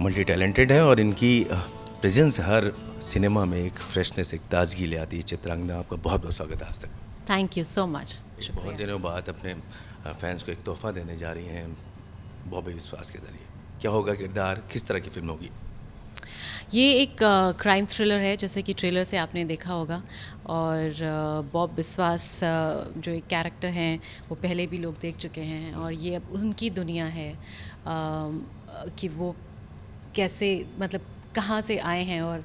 Multi talented है और इनकी प्रेजेंस हर सिनेमा में एक फ्रेशनेस, एक ताजगी ले आती है। चित्रांगदा, आपका बहुत बहुत स्वागत है आज तक। Thank you so much. बहुत दिनों बाद अपने फैंस को एक तोहफा देने जा रही हैं बॉबी विश्वास के ज़रिए। क्या होगा किरदार, किस तरह की फिल्म होगी? ये एक क्राइम थ्रिलर है, जैसे कि ट्रेलर से आपने देखा होगा। और बॉब बिस्वास जो एक कैरेक्टर हैं वो पहले भी लोग देख चुके हैं, और ये अब उनकी दुनिया है कि वो कैसे, मतलब कहाँ से आए हैं और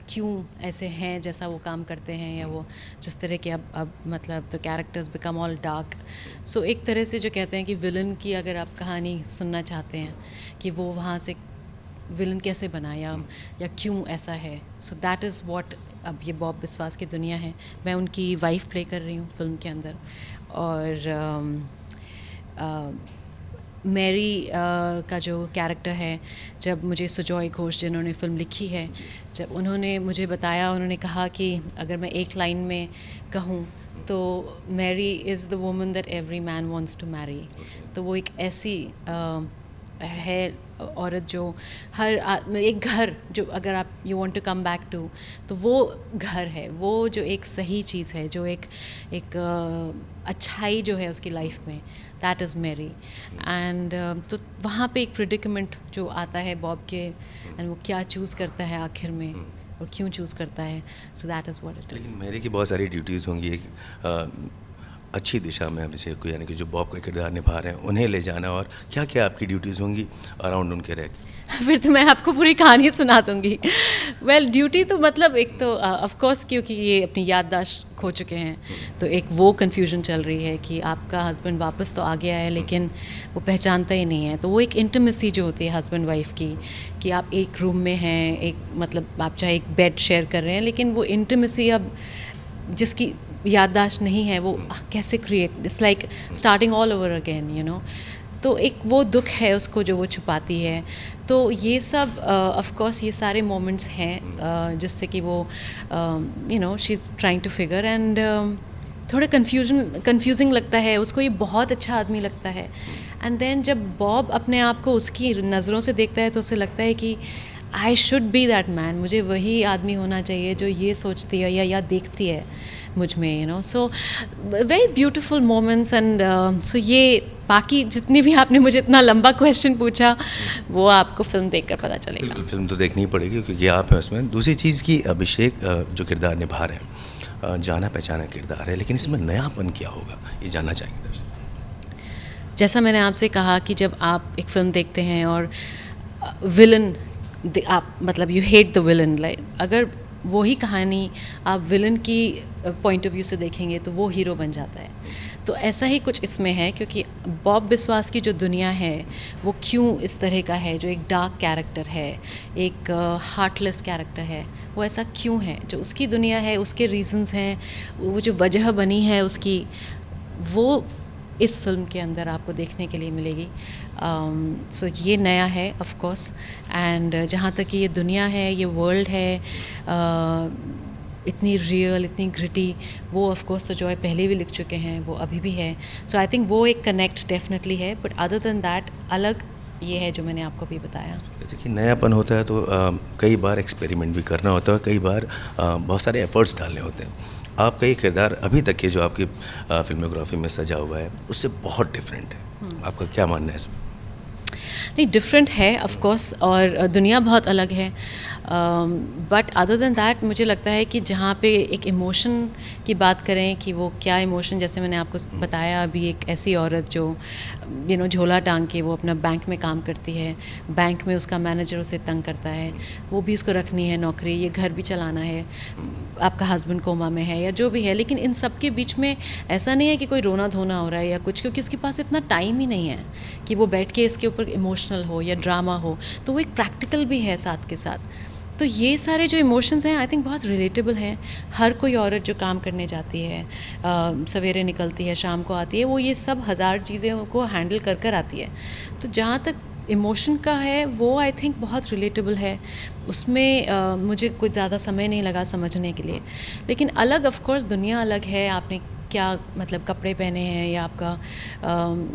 क्यों ऐसे हैं जैसा वो काम करते हैं, या वो जिस तरह के अब मतलब the characters become all dark. So एक तरह से जो कहते हैं कि विलन की अगर आप कहानी सुनना चाहते हैं कि वो वहाँ से विलन कैसे बना या क्यों ऐसा है, सो दैट इज़ व्हाट अब ये बॉब बिस्वास की दुनिया है। मैं उनकी वाइफ प्ले कर रही हूँ फिल्म के अंदर। और मैरी का जो कैरेक्टर है, जब मुझे सुजॉय घोष जिन्होंने फ़िल्म लिखी है, जब उन्होंने मुझे बताया, उन्होंने कहा कि अगर मैं एक लाइन में कहूँ तो Mary is the woman that every man wants to marry. तो वो एक ऐसी है औरत जो एक घर, जो अगर आप you want to come back to, तो वो घर है, वो जो एक सही चीज़ है, जो एक अच्छाई जो है उसकी लाइफ में, दैट इज़ मैरी। एंड तो वहाँ पे एक प्रिडिकमेंट जो आता है बॉब के, एंड वो क्या चूज़ करता है आखिर में और क्यों चूज़ करता है, so that is what it is. लेकिन मेरी की बहुत सारी ड्यूटीज़ होंगी एक अच्छी दिशा में अभिषेक को, यानी कि जो बॉब का किरदार निभा रहे हैं उन्हें ले जाना, और क्या क्या आपकी ड्यूटीज़ होंगी अराउंड उनके रह के? फिर तो मैं आपको पूरी कहानी सुना दूँगी। वेल ड्यूटी तो मतलब एक तो ऑफ कोर्स, क्योंकि ये अपनी याददाश्त खो चुके हैं, तो एक वो कन्फ्यूजन चल रही है कि आपका हस्बैंड वापस तो आ गया है लेकिन वो पहचानता ही नहीं है। तो वो एक इंटिमेसी जो होती है हस्बैंड वाइफ की, कि आप एक रूम में हैं, एक मतलब आप चाहे एक बेड शेयर कर रहे हैं, लेकिन वो इंटिमेसी अब जिसकी याददाश्त नहीं है वो कैसे create, it's like starting all over again, you know. तो एक वो दुख है उसको जो वो छुपाती है। तो ये सब ऑफ कोर्स ये सारे मोमेंट्स हैं जिससे कि वो you know she is trying to figure, and थोड़ा कंफ्यूजिंग लगता है उसको। ये बहुत अच्छा आदमी लगता है, एंड देन जब बॉब अपने आप को उसकी नज़रों से देखता है तो उसे लगता है कि I should be that man, मुझे वही आदमी होना चाहिए जो ये सोचती है या देखती है मुझ में, you know. So very beautiful moments. And so ये बाकी जितनी भी आपने मुझे इतना लंबा क्वेश्चन पूछा, वो आपको फिल्म देखकर पता चलेगा। बिल्कुल, फिल्म तो देखनी ही पड़ेगी क्योंकि आप हैं उसमें। दूसरी चीज़ कि अभिषेक जो किरदार निभा रहे हैं, जाना पहचाना किरदार है, लेकिन इसमें नयापन क्या होगा, ये जानना चाहेंगे दर्शक। जैसा मैंने आपसे कहा कि जब आप एक फ़िल्म देखते हैं और विलन आप मतलब you hate the villain, like अगर वही कहानी आप विलन की पॉइंट ऑफ व्यू से देखेंगे तो वो हीरो बन जाता है। तो ऐसा ही कुछ इसमें है, क्योंकि बॉब बिस्वास की जो दुनिया है वो क्यों इस तरह का है, जो एक डार्क कैरेक्टर है, एक हार्टलेस कैरेक्टर है, वो ऐसा क्यों है, जो उसकी दुनिया है, उसके रीजंस हैं, वो जो वजह बनी है उसकी, वो इस फिल्म के अंदर आपको देखने के लिए मिलेगी। सो ये नया है ऑफ कोर्स। एंड जहाँ तक कि ये दुनिया है, ये वर्ल्ड है, इतनी रियल, इतनी ग्रिटी, वो ऑफ कोर्स तो जॉय पहले भी लिख चुके हैं, वो अभी भी है। सो आई थिंक वो एक कनेक्ट डेफिनेटली है, बट अदर देन दैट अलग ये है जो मैंने आपको भी बताया। जैसे कि नयापन होता है तो कई बार एक्सपेरिमेंट भी करना होता है, कई बार बहुत सारे एफर्ट्स डालने होते हैं। आपका ये किरदार अभी तक के जो आपकी फिल्मोग्राफी में सजा हुआ है उससे बहुत डिफरेंट है, आपका क्या मानना है इसमें? नहीं, डिफरेंट है ऑफ कोर्स, और दुनिया बहुत अलग है, बट अदर देन दैट मुझे लगता है कि जहाँ पे एक इमोशन की बात करें कि वो क्या इमोशन, जैसे मैंने आपको बताया अभी, एक ऐसी औरत जो यू नो झोला टांग के वो अपना बैंक में काम करती है, बैंक में उसका मैनेजर उसे तंग करता है, वो भी उसको रखनी है नौकरी, ये घर भी चलाना है, आपका हस्बैंड कोमा में है या जो भी है, लेकिन इन सब के बीच में ऐसा नहीं है कि कोई रोना धोना हो रहा है या कुछ, क्योंकि उसके पास इतना टाइम ही नहीं है कि वो बैठ के इसके ऊपर इमोशनल हो या ड्रामा हो, तो वो एक प्रैक्टिकल भी है साथ के साथ। तो ये सारे जो इमोशंस हैं आई थिंक बहुत रिलेटेबल हैं। हर कोई औरत जो काम करने जाती है, सवेरे निकलती है, शाम को आती है, वो ये सब हज़ार चीज़ें को हैंडल कर कर आती है। तो जहाँ तक इमोशन का है वो आई थिंक बहुत रिलेटेबल है, उसमें मुझे कुछ ज़्यादा समय नहीं लगा समझने के लिए। लेकिन अलग ऑफ कोर्स दुनिया अलग है, आपने क्या मतलब कपड़े पहने हैं या आपका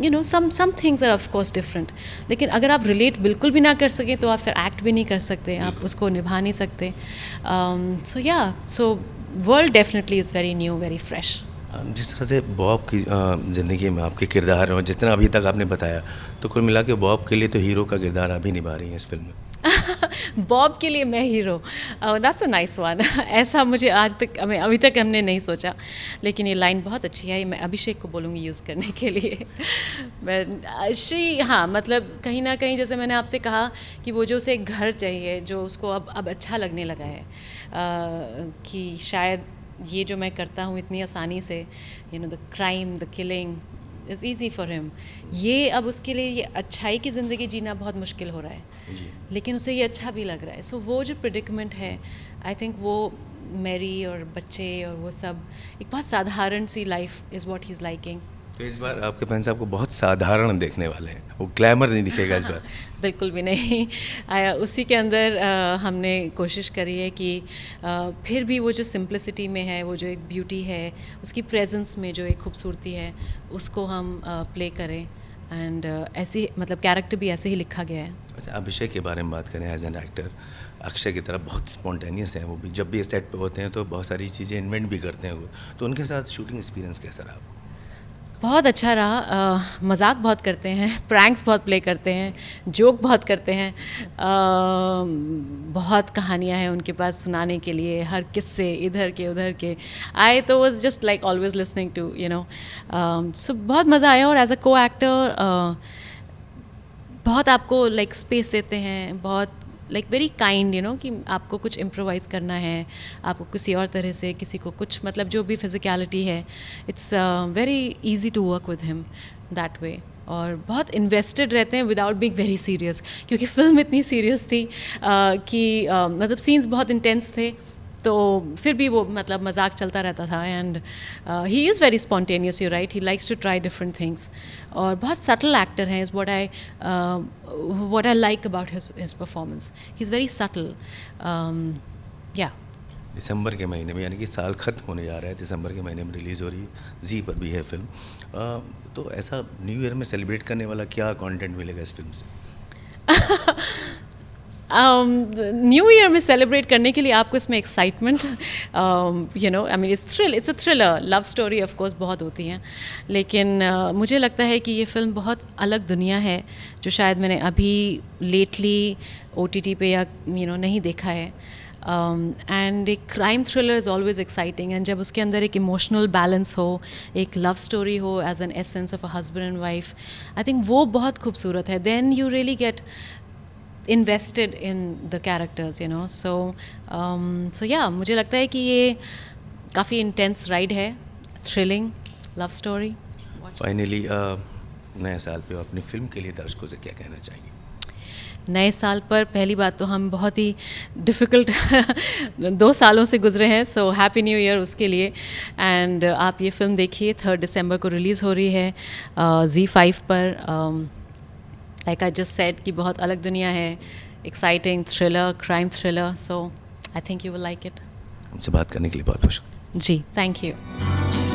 you know some things are of course different, लेकिन अगर आप रिलेट बिल्कुल भी ना कर सकें तो आप फिर एक्ट भी नहीं कर सकते, आप उसको निभा नहीं सकते. So world definitely is very new, very fresh. जिस तरह से बॉब की ज़िंदगी में आपके किरदार और जितना अभी तक आपने बताया, तो कुल मिला के बॉब के लिए तो हीरो का किरदार आप ही निभा रही हैं इस फिल्म में. बॉब के लिए मैं hero, that's a nice one. ऐसा मुझे आज तक अभी तक हमने नहीं सोचा, लेकिन ये लाइन बहुत अच्छी है. मैं अभिषेक को बोलूँगी यूज़ करने के लिए. हाँ, मतलब कहीं ना कहीं जैसे मैंने आपसे कहा कि वो जो उसे एक घर चाहिए, जो उसको अब अच्छा लगने लगा है कि शायद ये जो मैं करता हूँ इतनी आसानी से, you know the crime, the killing is easy for him. ये अब उसके लिए ये अच्छाई की ज़िंदगी जीना बहुत मुश्किल हो रहा है, लेकिन उसे ये अच्छा भी लग रहा है. सो वो जो प्रिडिकमेंट है, आई थिंक वो मैरी और बच्चे और वो सब एक बहुत साधारण सी life is what he is liking. तो इस बार आपके फैंस आपको बहुत साधारण देखने वाले हैं, वो ग्लैमर नहीं दिखेगा इस बार. बिल्कुल भी नहीं. उसी के अंदर हमने कोशिश करी है कि फिर भी वो जो सिंप्लिसिटी में है, वो जो एक ब्यूटी है, उसकी प्रेजेंस में जो एक खूबसूरती है, उसको हम प्ले करें. एंड ऐसी मतलब कैरेक्टर भी ऐसे ही लिखा गया है. अच्छा, अभिषेक के बारे में बात करें एज एन एक्टर, अक्षय की तरह बहुत स्पॉन्टेनियस हैं वो भी. जब भी सेट पे होते हैं तो बहुत सारी चीज़ें इन्वेंट भी करते हैं वो. तो उनके साथ शूटिंग एक्सपीरियंस कैसा रहा आपको? बहुत अच्छा रहा. मजाक बहुत करते हैं, प्रैंक्स बहुत प्ले करते हैं, जोक बहुत करते हैं. बहुत कहानियाँ हैं उनके पास सुनाने के लिए, हर किस्से इधर के उधर के. आई तो was just like always listening to you know. So बहुत मज़ा आया. और एज अ को एक्टर बहुत आपको लाइक स्पेस देते हैं, बहुत like very kind, you know, कि आपको कुछ इम्प्रोवाइज़ करना है, आपको किसी और तरह से किसी को कुछ मतलब जो भी फिज़िकलिटी है, it's very easy to work with him that way. और बहुत इन्वेस्टेड रहते हैं विदाउट बीइंग वेरी सीरियस, क्योंकि फिल्म इतनी सीरियस थी कि मतलब सीन्स बहुत इंटेंस थे, तो फिर भी वो मतलब मजाक चलता रहता था. And he is very spontaneous, you right, he likes to try different things. और बहुत सटल एक्टर हैं, is what I like about his performance. He's very subtle. Yeah. दिसंबर के महीने में, यानी कि साल ख़त्म होने जा रहा है, दिसंबर के महीने में रिलीज़ हो रही है, जी पर भी है फिल्म. तो ऐसा न्यू ईयर में सेलिब्रेट करने वाला क्या कंटेंट मिलेगा इस फिल्म से? न्यू ईयर में सेलिब्रेट करने के लिए आपको इसमें excitement, you know, I mean it's a thriller. Love story of course बहुत होती हैं, लेकिन मुझे लगता है कि ये फ़िल्म बहुत अलग दुनिया है जो शायद मैंने अभी लेटली OTT पे या यू नो नहीं देखा है. एंड एक crime thriller is always exciting, and जब उसके अंदर एक इमोशनल बैलेंस हो, एक लव स्टोरी हो as an essence of a husband and wife, I think वो बहुत खूबसूरत है. Then you really get invested in the characters, you know. So yeah, मुझे लगता है कि ये काफ़ी intense ride है, thrilling love story. फाइनली नए साल पे अपनी फिल्म के लिए दर्शकों से क्या कहना चाहेंगे? नए साल पर पहली बात तो हम बहुत ही डिफ़िकल्ट 2 सालों से गुजरे हैं, सो हैप्पी न्यू ईयर उसके लिए. एंड आप ये फिल्म देखिए, 3 दिसंबर को रिलीज़ हो रही है ZEE5 पर. लाइक आई जस्ट सेड कि बहुत अलग दुनिया है, exciting thriller, crime thriller. So I think you will like it. हमसे बात करने के लिए बहुत बहुत शुक्रिया. जी, थैंक यू.